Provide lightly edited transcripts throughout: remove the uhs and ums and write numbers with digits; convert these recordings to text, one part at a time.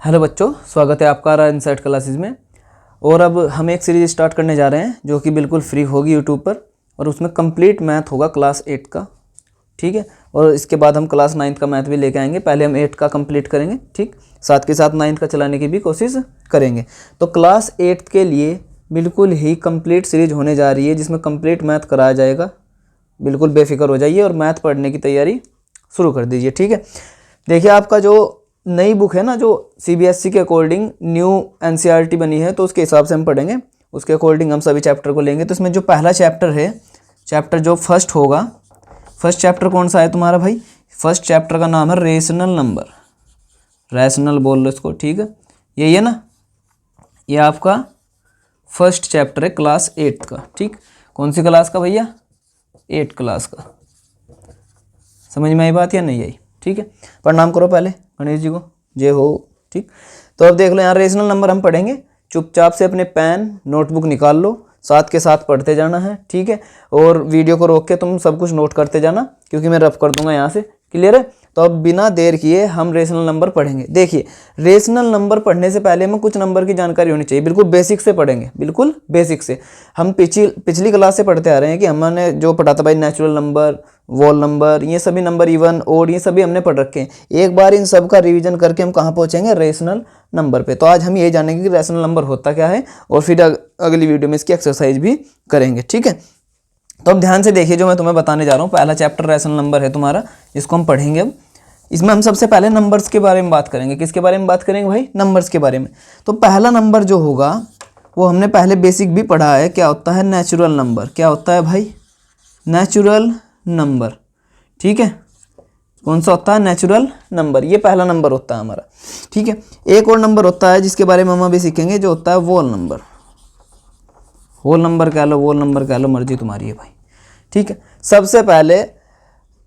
Hello बच्चों, स्वागत है आपका आर इनसाइट क्लासेस में। और अब हम एक सीरीज स्टार्ट करने जा रहे हैं जो कि बिल्कुल फ्री होगी यूट्यूब पर, और उसमें कंप्लीट मैथ होगा क्लास 8 का। ठीक है, और इसके बाद हम क्लास 9 का मैथ भी लेके आएंगे। पहले हम 8 का कंप्लीट करेंगे, ठीक, साथ के साथ 9 का चलाने की भी कोशिश करेंगे। तो क्लास 8 के लिए बिल्कुल ही कंप्लीट सीरीज होने जा रही है जिसमें कंप्लीट मैथ कराया जाएगा। बिल्कुल बेफिक्र हो जाइए और मैथ पढ़ने की तैयारी शुरू कर दीजिए। ठीक है, देखिए आपका जो नई बुक है ना, जो सीबीएसई के अकॉर्डिंग न्यू एनसीईआरटी बनी है, तो उसके हिसाब से हम पढ़ेंगे, उसके अकॉर्डिंग हम सभी चैप्टर को लेंगे। तो इसमें जो पहला चैप्टर है, चैप्टर जो फर्स्ट होगा, फर्स्ट चैप्टर कौन सा है तुम्हारा भाई? फर्स्ट चैप्टर का नाम है रेशनल नंबर। रैशनल बोल लो इसको, ठीक है, यही है ना, ये आपका फर्स्ट चैप्टर है क्लास 8 का। ठीक, कौन सी क्लास का भैया? 8 क्लास का। समझ में आई बात या नहीं आई? ठीक है, प्रणाम करो पहले गणेश जी को, जय हो। ठीक, तो अब देख लो यहाँ रेशनल नंबर हम पढ़ेंगे। चुपचाप से अपने पेन नोटबुक निकाल लो, साथ के साथ पढ़ते जाना है। ठीक है, और वीडियो को रोक के तुम सब कुछ नोट करते जाना, क्योंकि मैं रफ कर दूंगा यहाँ से। क्लियर है? तो अब बिना देर किए हम रेशनल नंबर पढ़ेंगे। देखिए, रेशनल नंबर पढ़ने से पहले हमें कुछ नंबर की जानकारी होनी चाहिए। बिल्कुल बेसिक से पढ़ेंगे, बिल्कुल बेसिक से। हम पिछली क्लास से पढ़ते आ रहे हैं कि हमने जो पढ़ा था भाई, नेचुरल नंबर, वोल नंबर, ये सभी नंबर, इवन ओड, ये सभी हमने पढ़ रखे हैं। एक बार इन सब का रिवीजन करके हम कहाँ पहुँचेंगे? रेशनल नंबर पे। तो आज हम ये जानेंगे कि रेशनल नंबर होता क्या है, और फिर अगली वीडियो में इसकी एक्सरसाइज भी करेंगे। ठीक है, तो अब ध्यान से देखिए जो मैं तुम्हें बताने जा रहा हूँ। पहला चैप्टर रेशनल नंबर है तुम्हारा, इसको हम पढ़ेंगे। अब इसमें हम सबसे पहले नंबर्स के बारे में बात करेंगे। किसके बारे में बात करेंगे भाई? नंबर्स के बारे में। तो पहला नंबर जो होगा वो हमने पहले बेसिक भी पढ़ा है, क्या होता है? Natural number. क्या होता है भाई? Natural number. ठीक है, कौन सा होता है? Natural number. ये पहला नंबर होता है हमारा। ठीक है, एक और नंबर होता है जिसके बारे में हम अभी सीखेंगे, जो होता है वोल नंबर। होल नंबर कह लो, वोल नंबर कह लो, मर्जी तुम्हारी है भाई। ठीक है, सबसे पहले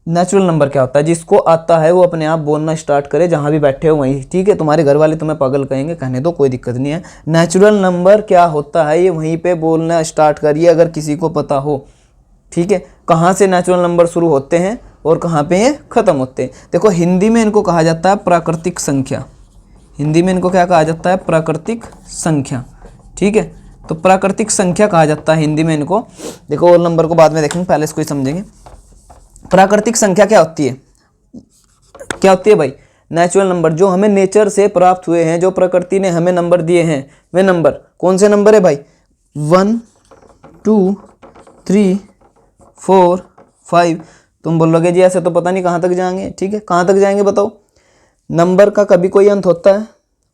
नेचुरल नंबर क्या होता है? जिसको आता है वो अपने आप बोलना स्टार्ट करे, जहाँ भी बैठे हो वहीं। ठीक है, तुम्हारे घर वाले तुम्हें पागल कहेंगे, कहने दो, कोई दिक्कत नहीं है। नेचुरल नंबर क्या होता है ये वहीं पे बोलना स्टार्ट करिए, अगर किसी को पता हो। ठीक है, कहाँ से नेचुरल नंबर शुरू होते हैं और कहाँ पे ये ख़त्म होते हैं? देखो, हिंदी में इनको कहा जाता है प्राकृतिक संख्या। हिंदी में इनको क्या कहा जाता है? प्राकृतिक संख्या। ठीक है, तो प्राकृतिक संख्या कहा जाता है हिंदी में इनको। देखो, और नंबर को बाद में देखेंगे, पहले इसको ही समझेंगे। प्राकृतिक संख्या क्या होती है? क्या होती है भाई? नेचुरल नंबर, जो हमें नेचर से प्राप्त हुए हैं, जो प्रकृति ने हमें नंबर दिए हैं, वे नंबर कौन से नंबर है भाई? 1 2 3 4 5। तुम बोलोगे जी ऐसे तो पता नहीं कहाँ तक जाएंगे। ठीक है, कहाँ तक जाएंगे बताओ? नंबर का कभी कोई अंत होता है,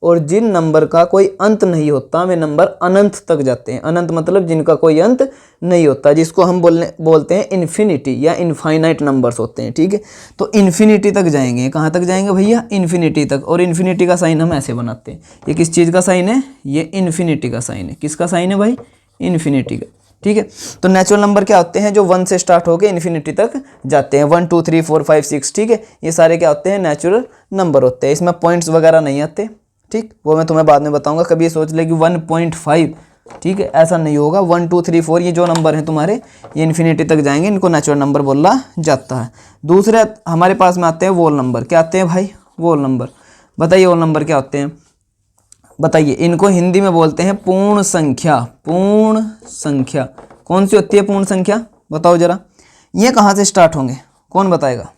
और जिन नंबर का कोई अंत नहीं होता वे नंबर अनंत तक जाते हैं। अनंत मतलब जिनका कोई अंत नहीं होता, जिसको हम बोलते हैं इन्फिनिटी या इनफाइनाइट नंबर्स होते हैं। ठीक है, तो इन्फिनिटी तक जाएंगे। कहाँ तक जाएंगे भैया? इन्फिनिटी तक। और इन्फिनिटी का साइन हम ऐसे बनाते हैं। ये किस चीज़ का साइन है? ये इन्फिनिटी का साइन है। किसका साइन है भाई? इन्फिनिटी का। ठीक है, तो नेचुरल नंबर क्या होते हैं? जो 1 से स्टार्ट होकर इन्फिनिटी तक जाते हैं। 1 2 3 4 5 6। ठीक है, ये सारे क्या होते हैं? नेचुरल नंबर होते हैं। इसमें पॉइंट्स वगैरह नहीं आते। ठीक, वो मैं तुम्हें बाद में बताऊंगा। कभी ये सोच ले कि 1.5, ठीक है, ऐसा नहीं होगा। 1 2 3 4 ये जो नंबर हैं तुम्हारे, ये इन्फिनिटी तक जाएंगे, इनको नेचुरल नंबर बोला जाता है। दूसरे हमारे पास में आते हैं वोल नंबर। क्या आते हैं भाई? वोल नंबर। बताइए वोल नंबर क्या होते हैं? बताइए। इनको हिंदी में बोलते हैं पूर्ण संख्या। पूर्ण संख्या कौन सी होती है पूर्ण संख्या? बताओ जरा। ये कहाँ से स्टार्ट होंगे? कौन बताएगा?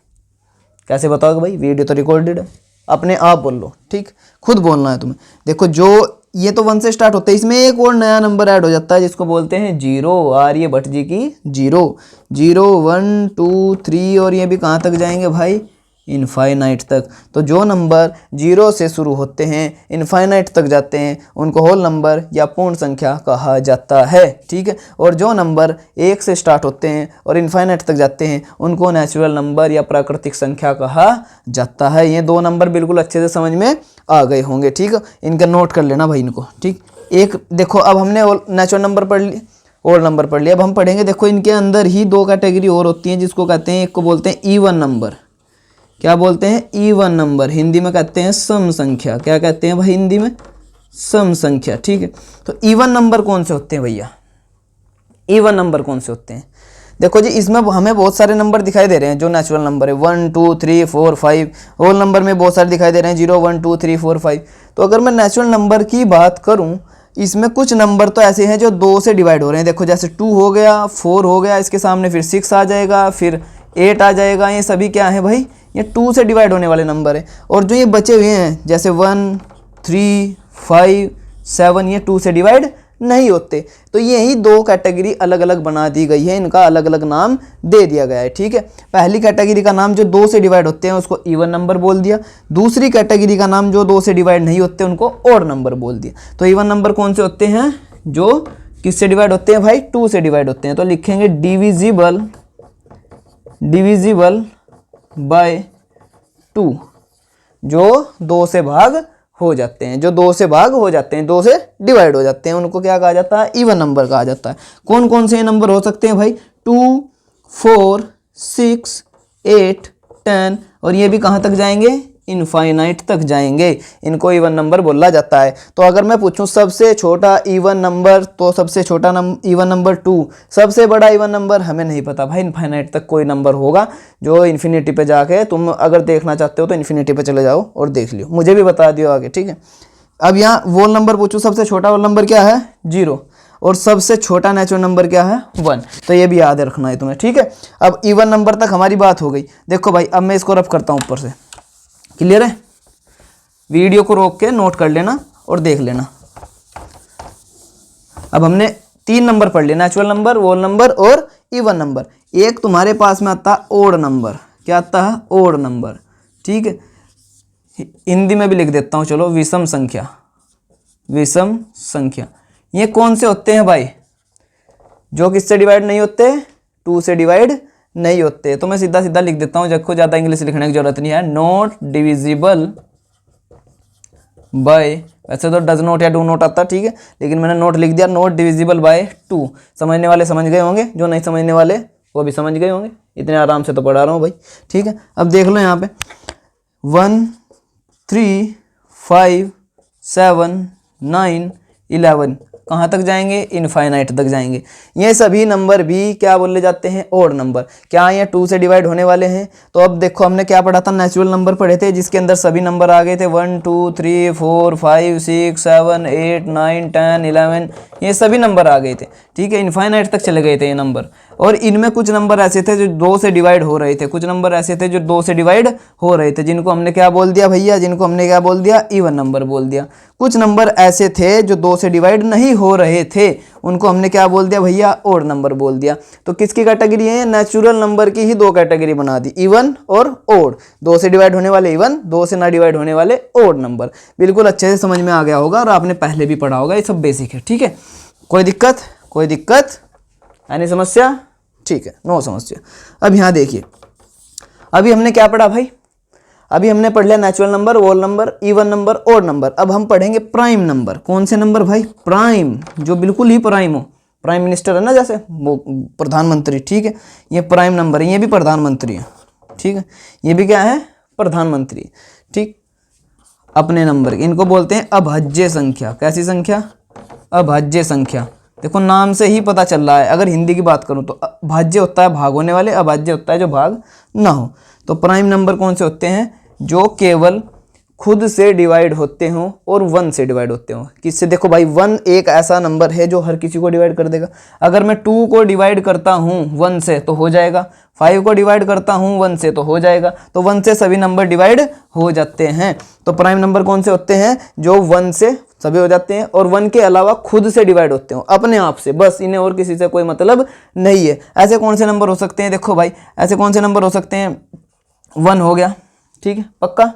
कैसे बताओगे भाई? वीडियो तो रिकॉर्डेड है, अपने आप बोल लो। ठीक, खुद बोलना है तुम्हें। देखो, जो ये तो 1 से स्टार्ट होता है, इसमें एक और नया नंबर ऐड हो जाता है जिसको बोलते हैं जीरो। आर्यभट्ट जी की जीरो। 0 1 2 3, और ये भी कहाँ तक जाएंगे भाई? इनफाइनाइट तक। तो जो नंबर 0 से शुरू होते हैं, इनफाइनाइट तक जाते हैं, उनको होल नंबर या पूर्ण संख्या कहा जाता है। ठीक है, और जो नंबर 1 से स्टार्ट होते हैं और इनफाइनाइट तक जाते हैं, उनको नेचुरल नंबर या प्राकृतिक संख्या कहा जाता है। ये दो नंबर बिल्कुल अच्छे से समझ में आ गए होंगे। ठीक है, इनका नोट कर लेना भाई इनको। ठीक, एक देखो, अब हमने नेचुरल नंबर पढ़ लिया, और नंबर पढ़ लिया। अब हम पढ़ेंगे, देखो इनके अंदर ही 2 कैटेगरी और होती हैं, जिसको कहते हैं, एक को बोलते हैं इवन नंबर। क्या बोलते हैं? Even number. हिंदी में कहते हैं सम संख्या। क्या कहते हैं भाई हिंदी में? सम संख्या। ठीक है, तो इवन नंबर कौन से होते हैं भैया? इवन नंबर कौन से होते हैं? देखो जी, इसमें हमें बहुत सारे नंबर दिखाई दे रहे हैं जो नेचुरल नंबर है, 1 2 3 4 5। होल नंबर में बहुत सारे दिखाई दे रहे हैं, 0 1 2 3 4 5। तो अगर मैं नेचुरल नंबर की बात करूं, इसमें कुछ नंबर तो ऐसे हैं जो 2 से डिवाइड हो रहे हैं। देखो जैसे 2 हो गया, 4 हो गया, इसके सामने फिर 6 आ जाएगा, फिर 8 आ जाएगा। ये सभी क्या है भाई, ये 2 से डिवाइड होने वाले नंबर है। और जो ये बचे हुए हैं जैसे 1, 3, 5, 7, ये 2 से डिवाइड नहीं होते। तो यही 2 कैटेगरी अलग अलग बना दी गई है, इनका अलग अलग नाम दे दिया गया है। ठीक है, पहली कैटेगरी का नाम जो 2 से डिवाइड होते हैं उसको इवन नंबर बोल दिया। दूसरी कैटेगरी का नाम जो 2 से डिवाइड नहीं होते उनको ऑड नंबर बोल दिया। तो इवन नंबर कौन से होते हैं, जो किससे डिवाइड होते हैं भाई, 2 से डिवाइड होते हैं। तो लिखेंगे डिविजिबल बाय 2, जो 2 से भाग हो जाते हैं, जो 2 से भाग हो जाते हैं, 2 से डिवाइड हो जाते हैं, उनको क्या कहा जाता है, इवन नंबर कहा जाता है। कौन कौन से नंबर हो सकते हैं भाई, 2, 4, 6, 8, 10, और ये भी कहाँ तक जाएंगे, इनफाइनाइट तक जाएंगे। इनको इवन नंबर बोला जाता है। तो अगर मैं पूछूं सबसे छोटा इवन नंबर, तो सबसे छोटा इवन नंबर 2, सबसे बड़ा इवन नंबर हमें नहीं पता भाई। इनफाइनाइट तक कोई नंबर होगा जो इन्फिनिटी पे जाके, तुम अगर देखना चाहते हो तो इन्फिनिटी पे चले जाओ और देख लियो, मुझे भी बता दियो आगे। ठीक है, अब यहाँ वोल नंबर पूछूं, सबसे छोटा वोल नंबर क्या है, 0, और सबसे छोटा नेचुरल नंबर क्या है, 1। तो ये भी याद रखना है तुम्हें। ठीक है, अब इवन नंबर तक हमारी बात हो गई। देखो भाई अब मैं इसको रफ करता हूँ ऊपर से, क्लियर है। वीडियो को रोक के नोट कर लेना और देख लेना। अब हमने 3 नंबर पढ़ लिए, नेचुरल नंबर, वोल नंबर और इवन नंबर। एक तुम्हारे पास में आता है ओड नंबर। क्या आता है, ओड नंबर। ठीक है, हिंदी में भी लिख देता हूँ, चलो, विषम संख्या। विषम संख्या ये कौन से होते हैं भाई, जो किससे डिवाइड नहीं होते, 2 से डिवाइड नहीं होते। तो मैं सीधा सीधा लिख देता हूँ, जब को ज़्यादा इंग्लिश लिखने की जरूरत नहीं है। नॉट डिविजिबल बाय, वैसे तो डज नॉट या डू नॉट आता, ठीक है, लेकिन मैंने नोट लिख दिया, नॉट डिविजिबल बाय 2। समझने वाले समझ गए होंगे, जो नहीं समझने वाले वो भी समझ गए होंगे। इतने आराम से तो पढ़ा रहा हूँ भाई। ठीक है, अब देख लो यहाँ पे 1, 3, 5, 7, 9, 11 कहाँ तक जाएंगे, इनफाइनाइट तक जाएंगे। ये सभी नंबर भी क्या बोले जाते हैं, ओड नंबर। क्या ये 2 से डिवाइड होने वाले हैं। तो अब देखो हमने क्या पढ़ा था, नेचुरल नंबर पढ़े थे जिसके अंदर सभी नंबर आ गए थे, 1, 2, 3, 4, 5, 6, 7, 8, 9, 10, 11, ये सभी नंबर आ गए थे। ठीक है, इनफाइनाइट तक चले गए थे ये नंबर। और इनमें कुछ नंबर ऐसे थे जो 2 से डिवाइड हो रहे थे, कुछ नंबर ऐसे थे जो 2 से डिवाइड हो रहे थे, जिनको हमने क्या बोल दिया भैया, जिनको हमने क्या बोल दिया, इवन नंबर बोल दिया। कुछ नंबर ऐसे थे जो 2 से डिवाइड नहीं हो रहे थे, उनको हमने क्या बोल दिया भैया, ओड नंबर बोल दिया। तो किसकी कैटेगरी है, नेचुरल नंबर की ही 2 कैटेगरी बना दी, इवन और ओड। 2 से डिवाइड होने वाले इवन, 2 से ना डिवाइड होने वाले ओड नंबर। बिल्कुल अच्छे से समझ में आ गया होगा और आपने पहले भी पढ़ा होगा, ये सब बेसिक है। ठीक है, कोई दिक्कत, कोई दिक्कत यानी समस्या, ठीक है, नो समस्या। अब यहाँ देखिए, अभी हमने क्या पढ़ा भाई, अभी हमने पढ़ लिया natural number, whole number, even number, odd number. अब हम पढ़ेंगे प्राइम नंबर। कौन से नंबर भाई, प्राइम, जो बिल्कुल ही प्राइम हो। प्राइम मिनिस्टर है ना, जैसे वो प्रधानमंत्री, ठीक है, ये प्राइम नंबर है, ये भी प्रधानमंत्री है। ठीक है, ये भी क्या है, प्रधानमंत्री। ठीक, अपने नंबर, इनको बोलते हैं अभाज्य संख्या। कैसी संख्या, अभाज्य संख्या। देखो नाम से ही पता चल रहा है, अगर हिंदी की बात करूं तो भाज्य होता है भाग होने वाले, अभाज्य होता है जो भाग ना हो। तो प्राइम नंबर कौन से होते हैं, जो केवल खुद से डिवाइड होते हों और 1 से डिवाइड होते हों। किससे, देखो भाई 1 एक ऐसा नंबर है जो हर किसी को डिवाइड कर देगा। अगर मैं 2 को डिवाइड करता हूँ 1 से तो हो जाएगा, 5 को डिवाइड करता हूँ 1 से तो हो जाएगा। तो 1 से सभी नंबर डिवाइड हो जाते हैं। तो प्राइम नंबर कौन से होते हैं, जो 1 से सभी हो जाते हैं और 1 के अलावा खुद से डिवाइड होते हो, अपने आप से, बस इन्हें और किसी से कोई मतलब नहीं है। ऐसे कौन से नंबर हो सकते हैं, देखो भाई ऐसे कौन से नंबर हो सकते हैं, 1 हो गया, ठीक है, पक्का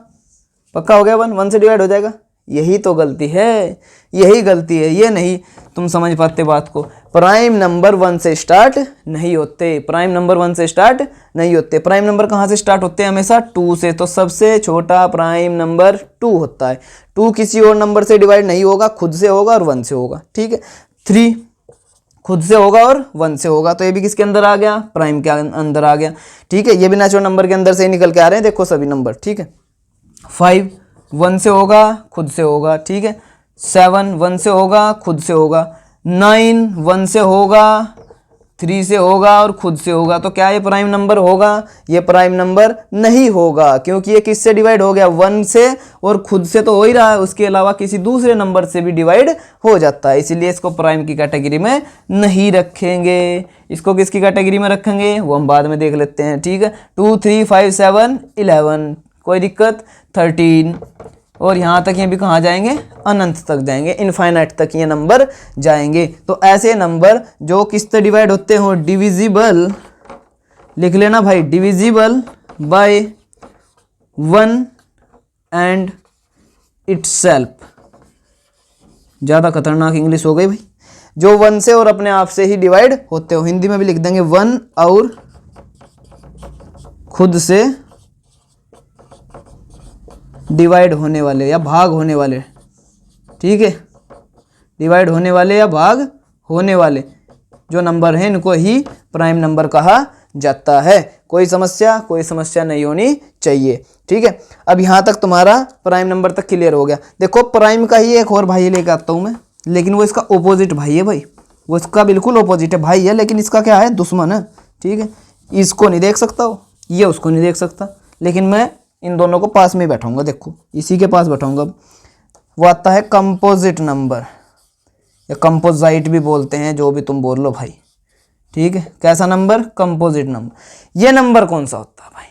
पक्का हो गया, 1 से डिवाइड हो जाएगा। यही तो गलती है, यही गलती है, ये नहीं तुम समझ पाते बात को। प्राइम नंबर 1 से स्टार्ट नहीं होते, प्राइम नंबर 1 से स्टार्ट नहीं होते। प्राइम नंबर कहाँ से स्टार्ट होते हैं, हमेशा 2 से। तो सबसे छोटा प्राइम नंबर 2 होता है। 2 किसी और नंबर से डिवाइड नहीं होगा, खुद से होगा और 1 से होगा। ठीक है, 3 खुद से होगा और 1 से होगा, तो ये भी किसके अंदर आ गया, प्राइम के अंदर आ गया। ठीक है, ये भी नेचुरल नंबर के अंदर से ही निकल के आ रहे हैं, देखो सभी नंबर। ठीक है, 5 1 से होगा, खुद से होगा। ठीक है, 7 1 से होगा, खुद से होगा। 9 1 से होगा, 3 से होगा और खुद से होगा, तो क्या ये प्राइम नंबर होगा? ये प्राइम नंबर नहीं होगा, क्योंकि ये किससे डिवाइड हो गया? 1 से, और खुद से तो हो ही रहा है, उसके अलावा किसी दूसरे नंबर से भी डिवाइड हो जाता है, इसीलिए इसको प्राइम की कैटेगरी में नहीं रखेंगे। इसको किसकी कैटेगरी में रखेंगे वो हम बाद में देख लेते हैं, ठीक है। 2 3 5 7 11, कोई दिक्कत? 13, और यहाँ तक ये भी कहाँ जाएंगे? अनंत तक जाएंगे, इनफाइनाइट तक ये नंबर जाएंगे। तो ऐसे नंबर जो किससे डिवाइड होते हो? डिविजिबल, लिख लेना भाई, डिविजिबल बाय 1 एंड इटसेल्फ। ज़्यादा खतरनाक इंग्लिश हो गई भाई। जो 1 से और अपने आप से ही डिवाइड होते हो, हिंदी में भी लिख देंगे 1 और खुद से डिवाइड होने वाले या भाग होने वाले, ठीक है, डिवाइड होने वाले या भाग होने वाले जो नंबर हैं इनको ही प्राइम नंबर कहा जाता है। कोई समस्या? कोई समस्या नहीं होनी चाहिए, ठीक है। अब यहाँ तक तुम्हारा प्राइम नंबर तक क्लियर हो गया। देखो प्राइम का ही एक और भाई लेके आता हूँ मैं, लेकिन वो इसका ओपोजिट भाई है भाई, वो इसका बिल्कुल ओपोजिट है, भाई है लेकिन इसका क्या है? दुश्मन है, ठीक है। इसको नहीं देख सकता हो, ये उसको नहीं देख सकता, लेकिन मैं इन दोनों को पास में बैठाऊंगा, देखो इसी के पास बैठाऊंगा। वो आता है कंपोजिट नंबर, या कंपोजाइट भी बोलते हैं, जो भी तुम बोल लो भाई, ठीक है। कैसा नंबर? Composite number. ये नंबर कौन सा होता है भाई?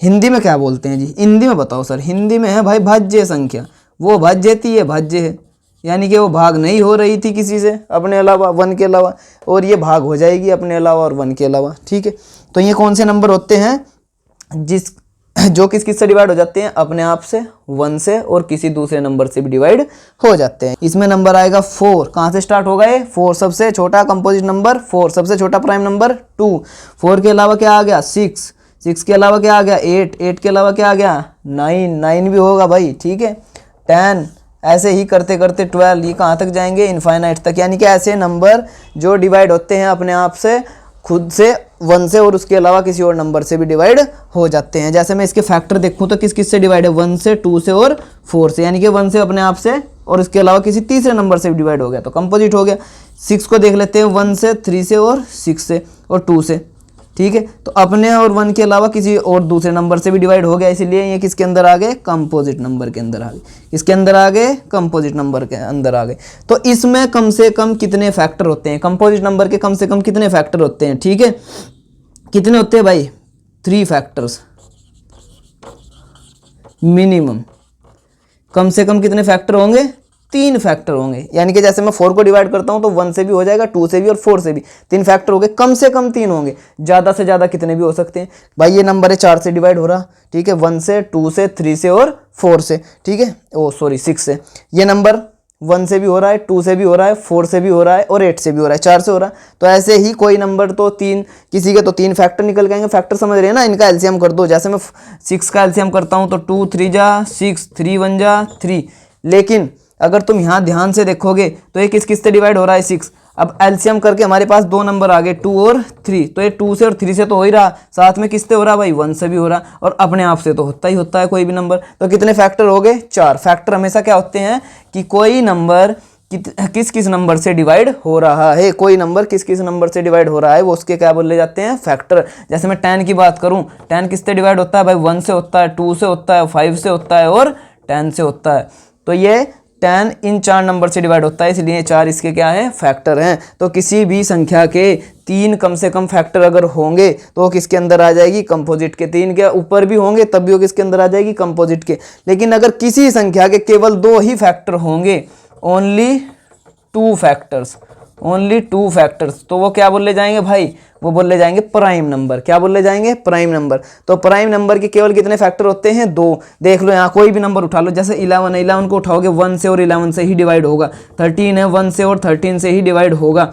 हिंदी में क्या बोलते हैं जी? हिंदी में बताओ सर। हिंदी में है भाई भाज्य संख्या। वो भाज्य थी, ये भाज्य है, यानी कि वो भाग नहीं हो रही थी किसी से अपने अलावा, 1 के अलावा, और ये भाग हो जाएगी अपने अलावा और 1 के अलावा, ठीक है। तो ये कौन से नंबर होते हैं? जो किस से डिवाइड हो जाते हैं? अपने आप से, 1 से, और किसी दूसरे नंबर से भी डिवाइड हो जाते हैं। इसमें नंबर आएगा 4। कहाँ से स्टार्ट होगा ये? 4 सबसे छोटा कंपोजिट नंबर, 4 सबसे छोटा प्राइम नंबर 2, 4 के अलावा क्या आ गया? 6, 6 के अलावा क्या आ गया? 8, 8 के अलावा क्या आ गया? 9, 9 भी होगा भाई, ठीक है। 10, ऐसे ही करते करते 12, ये कहाँ तक जाएंगे? इनफाइनाइट तक। यानी कि ऐसे नंबर जो डिवाइड होते हैं अपने आप से, खुद से, 1 से, और उसके अलावा किसी और नंबर से भी डिवाइड हो जाते हैं। जैसे मैं इसके फैक्टर देखूं तो किस किस से डिवाइड है? 1 से, 2 से और 4 से, यानी कि 1 से अपने आप से और इसके अलावा किसी तीसरे नंबर से भी डिवाइड हो गया, तो कंपोजिट हो गया। 6 को देख लेते हैं, 1 से, 3 से और 6 से और 2 से, ठीक है। तो अपने और 1 के अलावा किसी और दूसरे नंबर से भी डिवाइड हो गया, इसलिए ये किसके अंदर आ गए? कंपोजिट नंबर के अंदर आ गए। किसके अंदर आ गए? कंपोजिट नंबर के अंदर आ गए। तो इसमें कम से कम कितने फैक्टर होते हैं? कंपोजिट नंबर के कम से कम कितने फैक्टर होते हैं, ठीक है। कितने होते हैं भाई? 3 फैक्टर्स मिनिमम। कम से कम कितने फैक्टर होंगे? 3 फैक्टर होंगे। यानी कि जैसे मैं 4 को डिवाइड करता हूं तो 1 से भी हो जाएगा, 2 से भी और 4 से भी। 3 फैक्टर हो गए, कम से कम 3 होंगे, ज़्यादा से ज़्यादा कितने भी हो सकते हैं भाई। ये नंबर है 4 से डिवाइड हो रहा, ठीक है, 1 से, 2 से, 3 से और 4 से, ठीक है, 6 से। ये नंबर 1 से भी हो रहा है, 2 से भी हो रहा है, 4 से भी हो रहा है और 8 से भी हो रहा है, 4 से हो रहा है। तो ऐसे ही कोई नंबर तो 3, किसी के तो 3 फैक्टर निकल के आएंगे। फैक्टर समझ रहे हैं ना? इनका एलसीएम कर दो। जैसे मैं 6 का एलसीएम करता हूँ तो 2 3 जा 6, 3 1 जा 3। लेकिन अगर तुम यहाँ ध्यान से देखोगे तो ये किस किस से डिवाइड हो रहा है? 6। अब एलसीएम करके हमारे पास 2 नंबर आ गए, 2 और 3। तो ये 2 से और 3 से तो हो ही रहा, साथ में किससे हो रहा भाई? 1 से भी हो रहा, और अपने आप से तो होता ही होता है कोई भी नंबर। तो कितने फैक्टर हो गए? 4। फैक्टर हमेशा क्या होते हैं कि कोई नंबर किस किस नंबर से डिवाइड हो रहा है, कोई नंबर किस किस नंबर से डिवाइड हो रहा है, वो उसके क्या बोले जाते हैं? फैक्टर। जैसे मैं 10 की बात करूं, 10 किससे डिवाइड होता है भाई? 1 से होता है, 2 से होता है, 5 से होता है और 10 से होता है। तो ये 10 इन 4 नंबर से डिवाइड होता है, इसलिए 4 इसके क्या है? फैक्टर हैं। तो किसी भी संख्या के 3 कम से कम फैक्टर अगर होंगे तो वो किसके अंदर आ जाएगी? कंपोजिट के। 3 के ऊपर भी होंगे तब भी वो किसके अंदर आ जाएगी? कंपोजिट के। लेकिन अगर किसी संख्या के केवल 2 ही फैक्टर होंगे, ओनली 2 फैक्टर्स, ओनली 2 फैक्टर्स, तो वो क्या बोले जाएंगे भाई? वो बोले जाएंगे प्राइम नंबर। क्या बोले जाएंगे? Prime number. तो प्राइम नंबर के केवल कितने फैक्टर होते हैं? 2। देख लो यहाँ कोई भी नंबर उठा लो, जैसे 11 है, 11 को उठाओगे 1 से और 11 से ही डिवाइड होगा। 13 है, 1 से और 13 से ही डिवाइड होगा।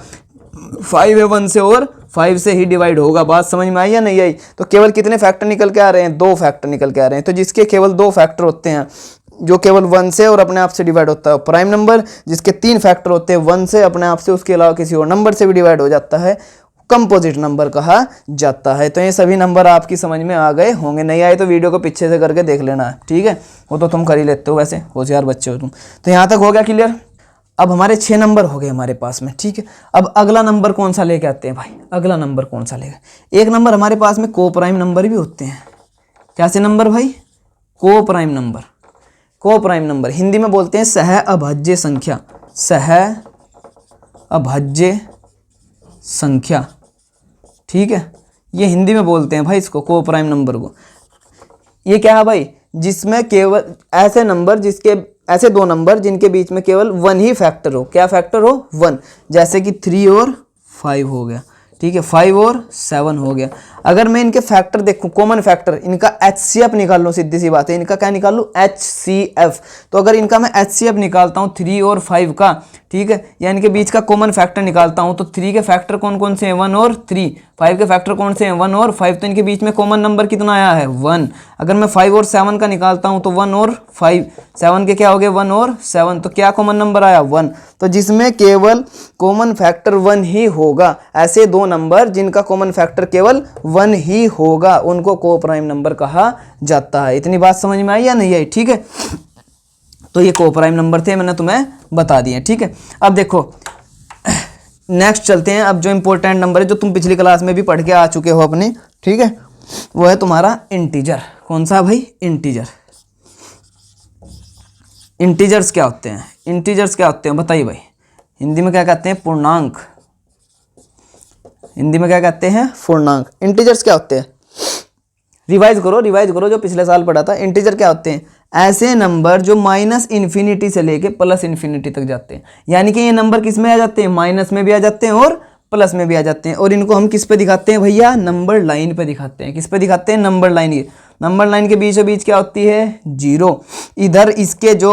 5 है, 1 से और 5 से ही डिवाइड होगा। बात समझ में आई या नहीं आई? तो केवल कितने फैक्टर निकल के आ रहे हैं? 2 फैक्टर निकल के आ रहे हैं। तो जिसके केवल 2 फैक्टर होते हैं, जो केवल 1 से और अपने आप से डिवाइड होता है, प्राइम नंबर। जिसके 3 फैक्टर होते हैं, 1 से, अपने आप से, उसके अलावा किसी और नंबर से भी डिवाइड हो जाता है, कंपोजिट नंबर कहा जाता है। तो ये सभी नंबर आपकी समझ में आ गए होंगे। नहीं आए तो वीडियो को पीछे से करके देख लेना है, ठीक है। वो तो तुम कर ही लेते हो, वैसे होशियार बच्चे हो तुम। तो यहाँ तक हो गया क्लियर। अब हमारे 6 नंबर हो गए हमारे पास में, ठीक है। अब अगला नंबर कौन सा लेके आते हैं भाई, अगला नंबर कौन सा लेगा। एक नंबर हमारे पास में को प्राइम नंबर भी होते हैं। कैसे नंबर भाई, को प्राइम नंबर। को प्राइम नंबर हिंदी में बोलते हैं सह अभाज्य संख्या, सह अभाज्य संख्या, ठीक है। ये हिंदी में बोलते हैं भाई इसको, को प्राइम नंबर को। ये क्या है भाई, जिसमें केवल ऐसे नंबर जिसके ऐसे दो नंबर जिनके बीच में केवल 1 ही फैक्टर हो। क्या फैक्टर हो, 1। जैसे कि 3 और 5 हो गया, ठीक है, 5 और 7 हो गया। अगर मैं इनके फैक्टर देखूं, कॉमन फैक्टर, इनका HCF निकाल लूं, सीधी सी बात है, इनका क्या निकाल लूं, HCF। तो अगर इनका मैं HCF निकालता हूं 3 और 5 का, ठीक है, या इनके बीच का कॉमन फैक्टर निकालता हूं, तो 3 के फैक्टर कौन कौन से हैं, 1 और 3। 5 के फैक्टर कौन से हैं, 1 और 5। तो इनके बीच में कॉमन नंबर कितना आया है, 1। अगर मैं 5 और 7 का निकालता हूं तो 1 और 5, 7 के क्या हो गए, 1 और 7। तो क्या कॉमन नंबर आया, 1। तो जिसमें केवल कॉमन फैक्टर 1 ही होगा, ऐसे दो नंबर जिनका कॉमन फैक्टर केवल 1 ही होगा, उनको को प्राइम नंबर कहा जाता है। इतनी बात समझ में आई या नहीं आई, ठीक है। तो ये को प्राइम नंबर थे, मैंने तुम्हें बता दिए, ठीक है। अब देखो नेक्स्ट चलते हैं। अब जो इंपॉर्टेंट नंबर है, जो तुम पिछली क्लास में भी पढ़ के आ चुके हो अपने, ठीक है, वो है तुम्हारा इंटीजर। कौन सा भाई, इंटीजर। इंटीजर्स क्या होते हैं, इंटीजर्स क्या होते हैं बताइए भाई। हिंदी में क्या कहते हैं, पूर्णांक। हिंदी में क्या कहते हैं, पूर्णांक। इंटीजर्स क्या होते हैं, रिवाइज करो जो पिछले साल पढ़ा था। इंटीजर क्या होते हैं, ऐसे नंबर जो -इन्फिनिटी से लेके +इन्फिनिटी तक जाते हैं। यानी कि ये नंबर किस में आ जाते हैं, माइनस में भी आ जाते हैं और प्लस में भी आ जाते हैं। और इनको हम किस पे दिखाते हैं भैया, नंबर लाइन पे दिखाते हैं। किस पे दिखाते हैं, नंबर लाइन। ये नंबर लाइन के बीचों बीच क्या होती है, 0। इधर इसके जो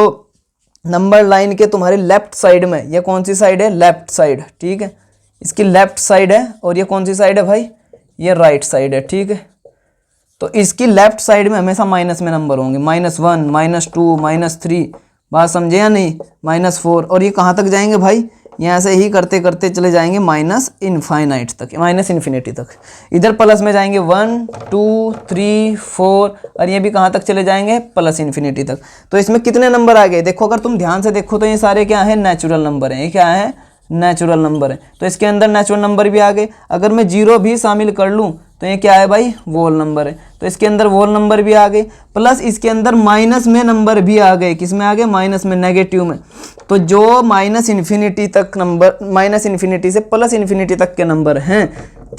नंबर लाइन के तुम्हारे लेफ्ट साइड में, ये कौन सी साइड है, लेफ्ट साइड, ठीक है, इसकी लेफ्ट साइड है। और ये कौन सी साइड है भाई, ये राइट साइड है, ठीक है। तो इसकी लेफ्ट साइड में हमेशा माइनस में नंबर होंगे, -1, -2, -3। बात समझे या नहीं, -4। और ये कहाँ तक जाएंगे भाई, यहाँ से ही करते करते चले जाएंगे -इनफाइनाइट तक, -इन्फिनिटी तक। इधर प्लस में जाएंगे 1, 2, 3, 4, और ये भी कहाँ तक चले जाएंगे, +इन्फिनिटी तक। तो इसमें कितने नंबर आ गए, देखो अगर तुम ध्यान से देखो तो ये सारे क्या है, नेचुरल नंबर हैं। ये क्या है, नेचुरल नंबर है। तो इसके अंदर नेचुरल नंबर भी आ गए। अगर मैं 0 भी शामिल कर लूँ तो ये क्या है भाई, वोल नंबर है। तो इसके अंदर वोल नंबर भी आ गए, प्लस इसके अंदर माइनस में नंबर भी आ गए। किस में आ गए, माइनस में, नेगेटिव में। तो जो -इन्फिनिटी तक नंबर, -इन्फिनिटी से +इन्फिनिटी तक के नंबर हैं,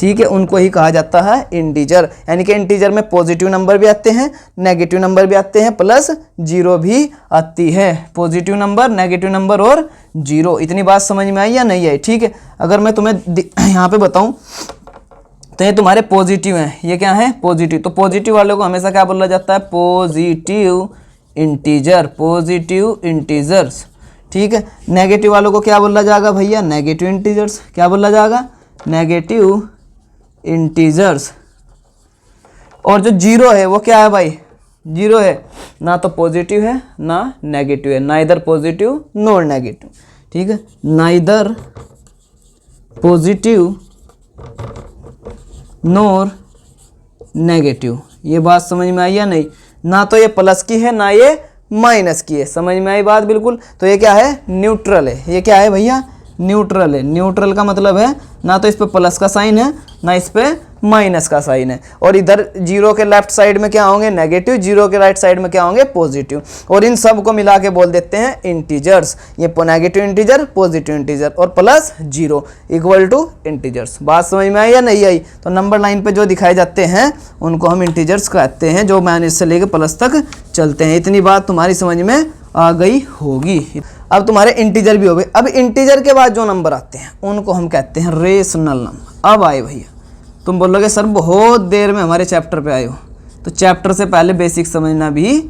ठीक है, उनको ही कहा जाता है इंटीजर। यानी कि इंटीजर में पॉजिटिव नंबर भी आते हैं, नेगेटिव नंबर भी आते हैं, +0 भी आती है। पॉजिटिव नंबर, नेगेटिव नंबर और 0। इतनी बात समझ में आई या नहीं आई, ठीक है। अगर मैं तुम्हें यहाँ पे बताऊँ तो ये तुम्हारे पॉजिटिव हैं। ये क्या है, पॉजिटिव। तो पॉजिटिव वालों को हमेशा क्या बोला जाता है, पॉजिटिव इंटीजर, पॉजिटिव इंटीजर्स, ठीक है। नेगेटिव वालों को क्या बोला जाएगा भैया, नेगेटिव इंटीजर्स। क्या बोला जाएगा, नेगेटिव इंटीजर्स। और जो 0 है वो क्या है भाई, 0 है, ना तो पॉजिटिव है ना नेगेटिव है, नाइदर पॉजिटिव नॉर नेगेटिव, ठीक है, नाइदर पॉजिटिव नॉर नेगेटिव। ये बात समझ में आई या नहीं, ना तो ये प्लस की है ना ये माइनस की है। समझ में आई बात बिल्कुल। तो ये क्या है, न्यूट्रल है। ये क्या है भैया, न्यूट्रल है। न्यूट्रल का मतलब है ना तो इस पे प्लस का साइन है ना इस पे माइनस का साइन है। और इधर 0 के लेफ्ट साइड में क्या होंगे, नेगेटिव, 0 के राइट साइड में क्या होंगे, पॉजिटिव। और इन सब को मिला के बोल देते हैं इंटीजर्स। ये नेगेटिव इंटीजर, पॉजिटिव इंटीजर और +0 इक्वल टू इंटीजर्स। बात समझ में आई या नहीं आई। तो नंबर लाइन पे जो दिखाए जाते हैं उनको हम इंटीजर्स कहते हैं, जो माइनस से लेकर प्लस तक चलते हैं। इतनी बात तुम्हारी समझ में आ गई होगी। अब तुम्हारे इंटीजर भी हो गए। अब इंटीजर के बाद जो नंबर आते हैं उनको हम कहते हैं रेशनल नंबर। अब आए भैया, तुम बोलोगे सर बहुत देर में हमारे चैप्टर पे आए हो। तो चैप्टर से पहले बेसिक समझना भी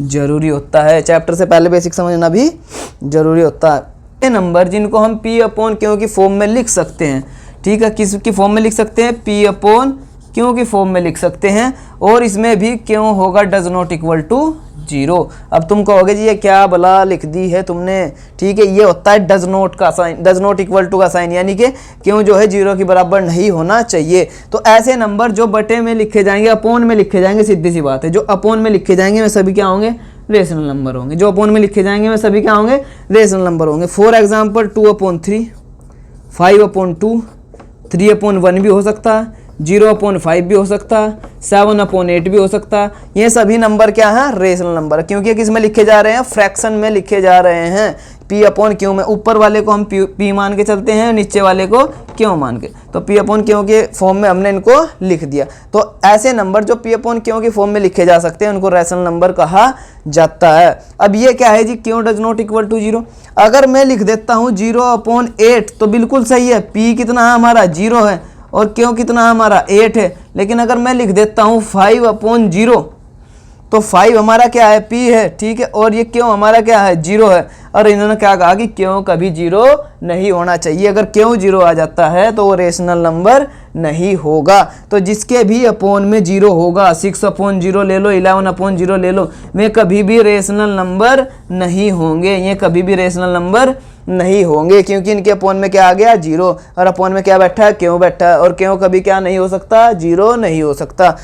जरूरी होता है, चैप्टर से पहले बेसिक समझना भी जरूरी होता है। ये नंबर जिनको हम P/Q की फॉर्म में लिख सकते हैं, ठीक है, किसकी फॉर्म में लिख सकते हैं, P/Q की फॉर्म में लिख सकते हैं। और इसमें भी क्यों होगा, डज नॉट इक्वल टू 0। अब तुम कहोगे जी ये क्या भला लिख दी है तुमने, ठीक है, ये होता है डज नॉट का sign, does not equal to का साइन, यानी कि क्यों जो है 0 के बराबर नहीं होना चाहिए। तो ऐसे नंबर जो बटे में लिखे जाएंगे, अपोन में लिखे जाएंगे, सीधी सी बात है, जो अपोन में लिखे जाएंगे वे सभी क्या होंगे, रेशनल नंबर होंगे। जो अपोन में लिखे जाएंगे वे सभी क्या होंगे, रेशनल नंबर होंगे। फॉर एग्जाम्पल 2/3, 5/2, 3/1 भी हो सकता है, 0/5 भी हो सकता है, 7/8 भी हो सकता है। ये सभी नंबर क्या है, रेशनल नंबर, क्योंकि किस में लिखे जा रहे हैं, फ्रैक्शन में लिखे जा रहे हैं, P/Q में। ऊपर वाले को हम P मान के चलते हैं, नीचे वाले को Q मान के, तो P/Q के फॉर्म में हमने इनको लिख दिया। तो ऐसे नंबर जो P/Q की फॉर्म में लिखे जा सकते हैं उनको रेशनल नंबर कहा जाता है। अब ये क्या है जी, Q does not equal to 0। अगर मैं लिख देता हूँ 0/8 तो बिल्कुल सही है, P कितना है हमारा 0 है और Q कितना हमारा 8 है। लेकिन अगर मैं लिख देता हूँ 5/0 तो 5 हमारा क्या है, P है, ठीक है, और ये Q हमारा क्या है, 0 है। और इन्होंने क्या कहा कि Q कभी 0 नहीं होना चाहिए। अगर Q 0 आ जाता है तो वो रेशनल नंबर नहीं होगा। तो जिसके भी अपोन में 0 होगा, 6/0 ले लो, 11/0 ले लो, वे कभी भी रेशनल नंबर नहीं होंगे। ये कभी भी रेशनल नंबर नहीं होंगे, क्योंकि इनके अपोन में क्या आ गया, 0, और अपोन में क्या बैठा है, Q बैठा है, और Q कभी क्या नहीं हो सकता, 0 नहीं हो सकता।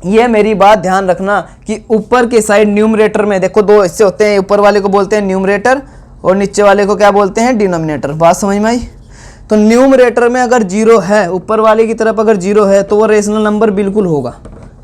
ये मेरी बात ध्यान रखना कि ऊपर के साइड न्यूमरेटर में देखो दो हिस्से होते हैं, ऊपर वाले को बोलते हैं न्यूमरेटर और नीचे वाले को क्या बोलते हैं, डिनोमिनेटर। बात समझ में आई? तो न्यूमरेटर में अगर 0 है, ऊपर वाले की तरफ अगर 0 है तो वो रेशनल नंबर बिल्कुल होगा,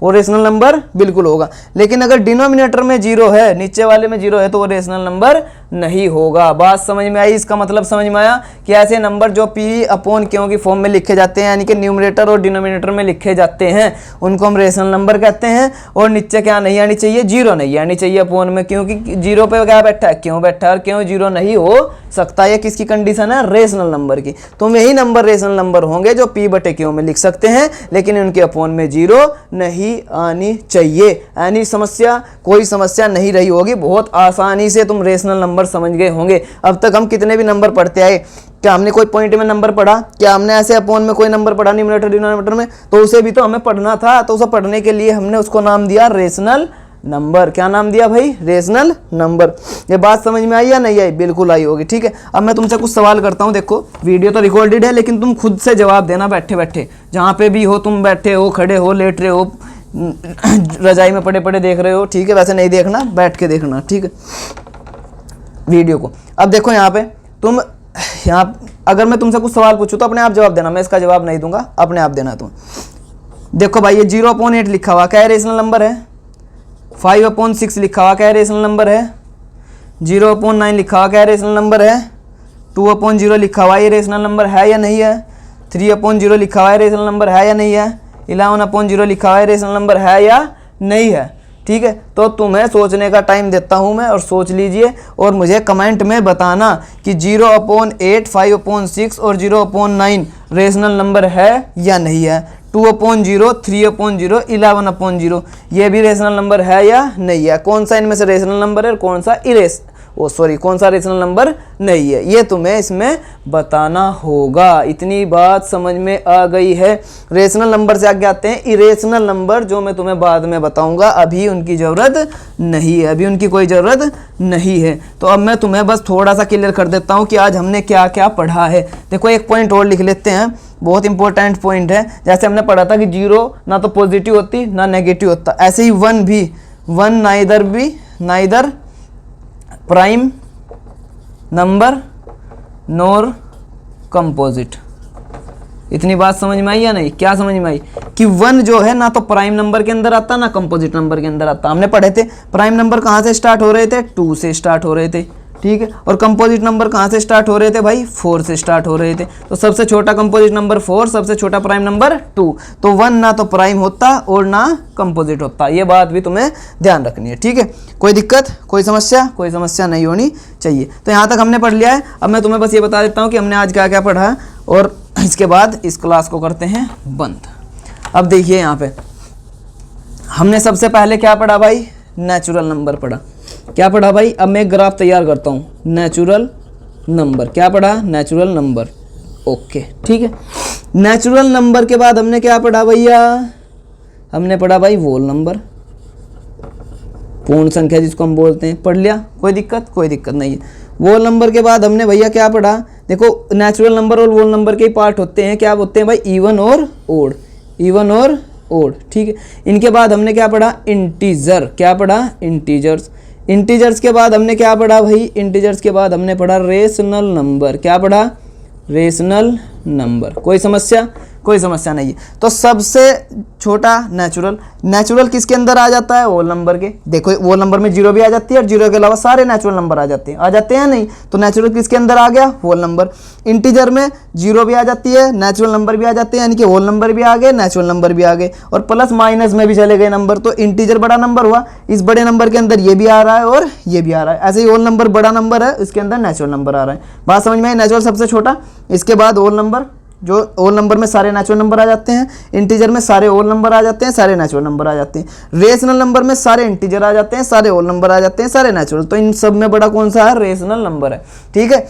वो रेशनल नंबर बिल्कुल होगा। लेकिन अगर डिनोमिनेटर में 0 है, नीचे वाले में 0 है, तो वो रेशनल नंबर नहीं होगा। बात समझ में आई? इसका मतलब समझ में आया कि ऐसे नंबर जो P/Q की फॉर्म में लिखे जाते हैं, यानी कि न्यूमरेटर और डिनोमिनेटर में लिखे जाते हैं, उनको हम रेशनल नंबर कहते हैं। और नीचे क्या नहीं आनी चाहिए, 0 नहीं आनी चाहिए अपोन में, क्योंकि 0 पे क्या बैठा है, Q बैठा है, और Q 0 नहीं हो सकता। ये किसकी कंडीशन है, रेशनल नंबर की। तो यही नंबर रेशनल नंबर होंगे जो P/Q में लिख सकते हैं, लेकिन उनके अपोन में 0 नहीं आनी चाहिए। यानी समस्या, कोई समस्या नहीं रही होगी, बहुत आसानी से तुम रेशनल नंबर समझ गए होंगे। अब तक हम कितने भी नंबर पढ़ते आए, क्या हमने कोई पॉइंट में नंबर पढ़ा, क्या हमने ऐसे अपोन में कोई नंबर पढ़ा न्यूमरेटर डिनोमिनेटर में, तो उसे भी तो हमें पढ़ना था। तो उसे पढ़ने के लिए हमने उसको नाम दिया रेशनल नंबर। क्या नाम दिया भाई, रेशनल नंबर। ये बात समझ में आई या नहीं आई? बिल्कुल आई होगी, ठीक है। अब मैं तुमसे कुछ सवाल करता हूँ, देखो वीडियो तो रिकॉर्डेड है, लेकिन तुम खुद से जवाब देना बैठे बैठे, जहाँ पे भी हो तुम, बैठे हो, खड़े हो, लेट रहे हो, रजाई में पड़े पड़े देख रहे हो, ठीक है, वैसे नहीं देखना, बैठ के देखना, ठीक है, वीडियो को। अब देखो यहाँ पे तुम, यहाँ अगर मैं तुमसे कुछ सवाल पूछूं तो अपने आप जवाब देना, मैं इसका जवाब नहीं दूंगा, अपने आप देना तुम। देखो भाई ये 0/8 लिखा हुआ क्या है, रेशनल नंबर है। 5/6 लिखा हुआ क्या है, रेशनल नंबर है। 0/9 लिखा हुआ क्या है, रेशनल नंबर है। 2/0 लिखा हुआ ये रेशनल नंबर है या नहीं है। 3/0 लिखा हुआ है, रेशनल नंबर है या नहीं है। 11/0 लिखा हुआ है, रेशनल नंबर है या नहीं है, ठीक है। तो तुम्हें सोचने का टाइम देता हूं मैं, और सोच लीजिए और मुझे कमेंट में बताना कि 0/8, 5/6 और 0/9 रेशनल नंबर है या नहीं है। 2/0, 3/0, 11/0 ये भी रेशनल नंबर है या नहीं है। कौन सा इनमें से रेशनल नंबर है और कौन सा कौन सा रेशनल नंबर नहीं है, ये तुम्हें इसमें बताना होगा। इतनी बात समझ में आ गई है। रेशनल नंबर से आगे आते हैं इरेशनल नंबर, जो मैं तुम्हें बाद में बताऊंगा, अभी उनकी ज़रूरत नहीं है, अभी उनकी कोई ज़रूरत नहीं है। तो अब मैं तुम्हें बस थोड़ा सा क्लियर कर देता हूँ कि आज हमने क्या क्या पढ़ा है। देखो एक पॉइंट और लिख लेते हैं, बहुत इंपॉर्टेंट पॉइंट है। जैसे हमने पढ़ा था कि 0 ना तो पॉजिटिव होती ना नेगेटिव होता, ऐसे ही 1 भी, 1 नाइदर प्राइम नंबर नोर कंपोजिट। इतनी बात समझ में आई या नहीं? क्या समझ में आई कि 1 जो है ना तो प्राइम नंबर के अंदर आता ना कंपोजिट नंबर के अंदर आता। हमने पढ़े थे प्राइम नंबर कहाँ से स्टार्ट हो रहे थे, 2 से स्टार्ट हो रहे थे, ठीक है, और कंपोजिट नंबर कहाँ से स्टार्ट हो रहे थे भाई, 4 से स्टार्ट हो रहे थे। तो सबसे छोटा कंपोजिट नंबर 4, सबसे छोटा प्राइम नंबर 2। तो 1 ना तो प्राइम होता और ना कंपोजिट होता, ये बात भी तुम्हें ध्यान रखनी है, ठीक है। कोई दिक्कत, कोई समस्या नहीं होनी चाहिए। तो यहाँ तक हमने पढ़ लिया है। अब मैं तुम्हें बस ये बता देता हूँ कि हमने आज क्या क्या पढ़ा है, और इसके बाद इस क्लास को करते हैं बंद। अब देखिए यहाँ पे हमने सबसे पहले क्या पढ़ा भाई, नेचुरल नंबर पढ़ा। क्या पढ़ा भाई, अब मैं एक ग्राफ तैयार करता हूँ, नेचुरल नंबर। क्या पढ़ा, नेचुरल नंबर, ओके, ठीक है। नेचुरल नंबर के बाद हमने क्या पढ़ा भैया, हमने पढ़ा भाई वोल नंबर, पूर्ण संख्या जिसको हम बोलते हैं, पढ़ लिया, कोई दिक्कत नहीं है। वोल नंबर के बाद हमने भैया क्या पढ़ा, देखो नेचुरल नंबर और वोल नंबर के ही पार्ट होते हैं, क्या होते हैं भाई, इवन और ओड, ठीक है। इनके बाद हमने क्या पढ़ा, इंटीजर। क्या पढ़ा, इंटीजर्स। इंटीजर्स के बाद हमने क्या पढ़ा भाई, इंटीजर्स के बाद हमने पढ़ा रेशनल नंबर। क्या पढ़ा, रेशनल नंबर। कोई समस्या, कोई समस्या नहीं है। तो सबसे छोटा नेचुरल, नेचुरल किसके अंदर आ जाता है, होल नंबर के। देखो होल नंबर में जीरो भी आ जाती है और जीरो के अलावा सारे नेचुरल नंबर आ जाते हैं नहीं। तो नेचुरल किसके अंदर आ गया, होल नंबर। इंटीजर में जीरो भी आ जाती है, नेचुरल नंबर भी आ जाते हैं, यानी कि होल नंबर भी आ गए, नेचुरल नंबर भी आ गए, और प्लस माइनस में भी चले गए नंबर। तो इंटीजर बड़ा नंबर हुआ, इस बड़े नंबर के अंदर ये भी आ रहा है और ये भी आ रहा है। ऐसे ही होल नंबर बड़ा नंबर है, इसके अंदर नेचुरल नंबर आ रहा है। बात समझ में आई, नेचुरल सबसे छोटा, इसके बाद होल नंबर, जो होल नंबर में सारे नेचुरल नंबर आ जाते हैं, इंटीजर में सारे होल नंबर आ जाते हैं, सारे नेचुरल नंबर आ जाते हैं। रेशनल नंबर में सारे इंटीजर आ जाते हैं, सारे होल नंबर आ जाते हैं, सारे नेचुरल। तो इन सब में बड़ा कौन सा है, रेशनल नंबर है। ठीक है,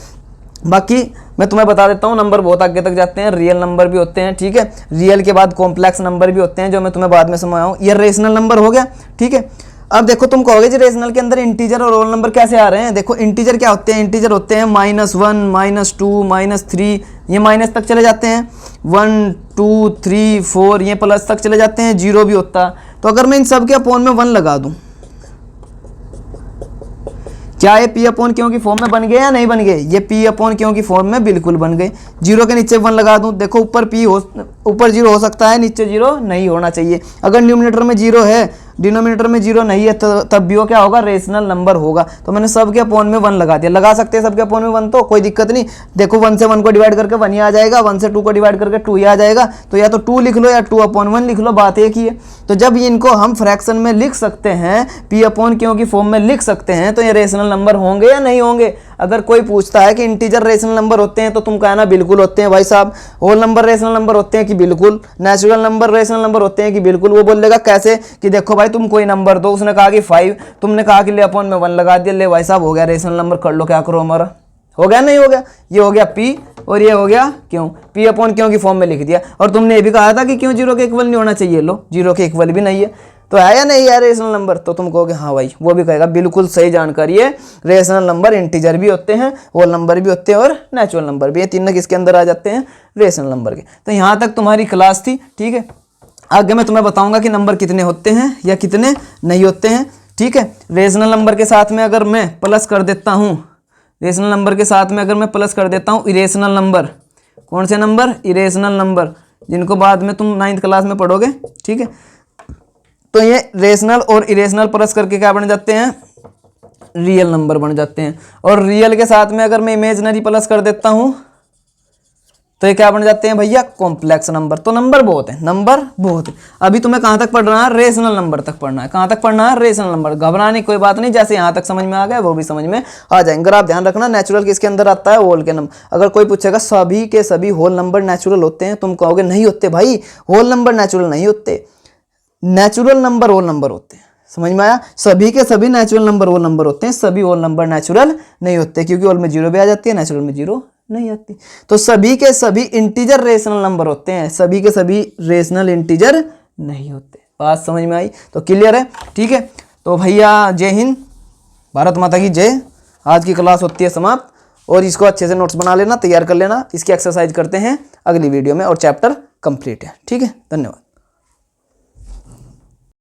बाकी मैं तुम्हें बता देता हूँ, नंबर बहुत आगे तक जाते हैं, रियल नंबर भी होते हैं। ठीक है, रियल के बाद कॉम्प्लेक्स नंबर भी होते हैं, जो मैं तुम्हें बाद में समझाऊँ। ये रेशनल नंबर हो गया। ठीक है, अब देखो तुम कहोगे जी रेशनल के अंदर इंटीजर और होल नंबर कैसे आ रहे हैं। देखो इंटीजर क्या होते हैं, इंटीजर होते हैं -1, -2, -3, ये माइनस तक चले जाते हैं, 1, 2, 3, 4, ये प्लस तक चले जाते हैं, जीरो भी होता है। तो अगर मैं इन सब के अपोन में 1 लगा दूं, क्या ये पी अपॉन क्यों की फॉर्म में बन गए या नहीं बन गए, ये पी अपॉन क्यों की फॉर्म में बिल्कुल बन गए। जीरो के नीचे 1 लगा दूं, देखो ऊपर पी हो, ऊपर जीरो हो सकता है, नीचे जीरो नहीं होना चाहिए। अगर न्यूमरेटर में जीरो है, डिनोमिनेटर में जीरो नहीं है, तो तब भी वो क्या होगा, रेशनल नंबर होगा। तो मैंने सबके अपोन में 1 लगा दिया। लगा सकते हैं सबके अपोन में 1, तो कोई दिक्कत नहीं। देखो 1 से 1 को डिवाइड करके 1 ही आ जाएगा, 1 से 2 को डिवाइड करके 2 ही आ जाएगा। तो या तो 2 लिख लो या 2/1 लिख लो, बात एक ही है। तो जब इनको हम फ्रैक्शन में लिख सकते हैं, पी अपॉन क्यों की फॉर्म में लिख सकते हैं, तो ये रेशनल नंबर होंगे या नहीं होंगे। अगर कोई पूछता है कि इंटीजर रेशनल नंबर होते हैं, तो तुम कहना बिल्कुल होते हैं भाई साहब। होल नंबर रेशनल नंबर होते हैं कि बिल्कुल। नेचुरल नंबर रेशनल नंबर होते हैं कि बिल्कुल। वो बोलेगा कैसे, कि देखो भाई तुम कोई नंबर दो, उसने कहा कि 5, तुमने कहा कि ले अपॉन में 1 लगा दिया, ले भाई साहब हो गया रेशनल नंबर, कर लो क्या करो हमारा, हो गया नहीं हो गया। ये हो गया पी और ये हो गया क्यों, पी अपॉन क्यों की फॉर्म में लिख दिया। और तुमने ये भी कहा था कि क्यों जीरो के इक्वल नहीं होना चाहिए, लो जीरो के इक्वल भी नहीं है, तो है या नहीं है रेशनल नंबर। तो तुम कहोगे हाँ भाई, वो भी कहेगा बिल्कुल सही जानकारी है। रेशनल नंबर इंटीजर भी होते हैं, होल नंबर भी होते हैं और नेचुरल नंबर भी। ये तीनों किसके अंदर आ जाते हैं, रेशनल नंबर के। तो यहाँ तक तुम्हारी क्लास थी। ठीक है, आगे मैं तुम्हें बताऊंगा कि नंबर कितने होते हैं या कितने नहीं होते हैं। ठीक है, रेशनल नंबर के साथ में अगर मैं प्लस कर देता हूँ, रेशनल नंबर के साथ में अगर मैं प्लस कर देता हूँ इरेशनल नंबर, कौन से नंबर, इरेशनल नंबर, जिनको बाद में तुम 9th क्लास में पढ़ोगे। ठीक है, तो ये रेशनल और इरेशनल प्लस करके क्या बन जाते हैं, रियल नंबर बन जाते हैं। और रियल के साथ में अगर मैं इमेजिनरी प्लस कर देता हूँ, तो ये क्या बन जाते हैं भैया, कॉम्प्लेक्स नंबर। तो नंबर बहुत है, नंबर बहुत है। अभी तुम्हें कहाँ तक पढ़ना है, रेशनल नंबर तक पढ़ना है। कहाँ तक पढ़ना है, रेशनल नंबर। घबराने की कोई बात नहीं, जैसे यहाँ तक समझ में आ गया वो भी समझ में आ जाएंगे। आप ध्यान रखना, नेचुरल किसके अंदर आता है, होल के नंबर। अगर कोई पूछेगा सभी के सभी होल नंबर नेचुरल होते हैं, तुम कहोगे नहीं होते भाई, होल नंबर नेचुरल नहीं होते, नेचुरल नंबर होल नंबर होते हैं। समझ में आया, सभी के सभी नेचुरल नंबर होल नंबर होते हैं, सभी होल नंबर नेचुरल नहीं होते, क्योंकि होल में जीरो भी आ जाती है, नेचुरल में जीरो नहीं आती। तो सभी के सभी इंटीजर रेशनल नंबर होते हैं, सभी के सभी रेशनल इंटीजर नहीं होते। बात समझ में आई, तो क्लियर है। ठीक है, तो भैया जय हिंद, भारत माता की जय। आज की क्लास होती है समाप्त, और इसको अच्छे से नोट्स बना लेना, तैयार कर लेना। इसकी एक्सरसाइज करते हैं अगली वीडियो में, और चैप्टर कंप्लीट है। ठीक है, धन्यवाद।